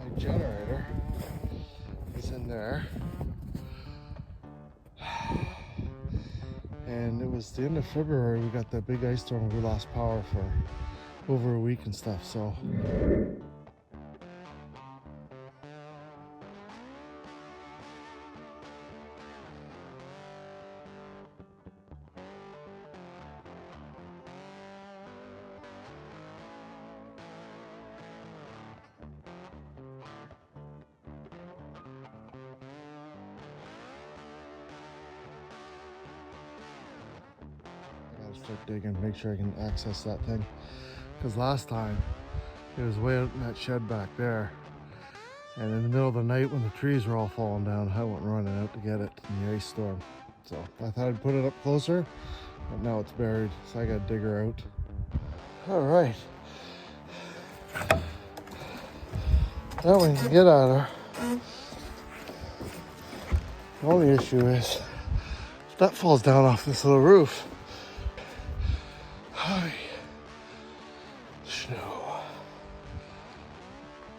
My generator is in there. And it was the end of February we got that big ice storm. We lost power for over a week and stuff, so. Start digging, make sure I can access that thing, because last time it was way out in that shed back there, and in the middle of the night when the trees were all falling down, I went running out to get it in the ice storm. So I thought I'd put it up closer, but now it's buried, so I gotta dig her out. All right, now we can get at her. The only issue is if that falls down off this little roof. Hi. Snow.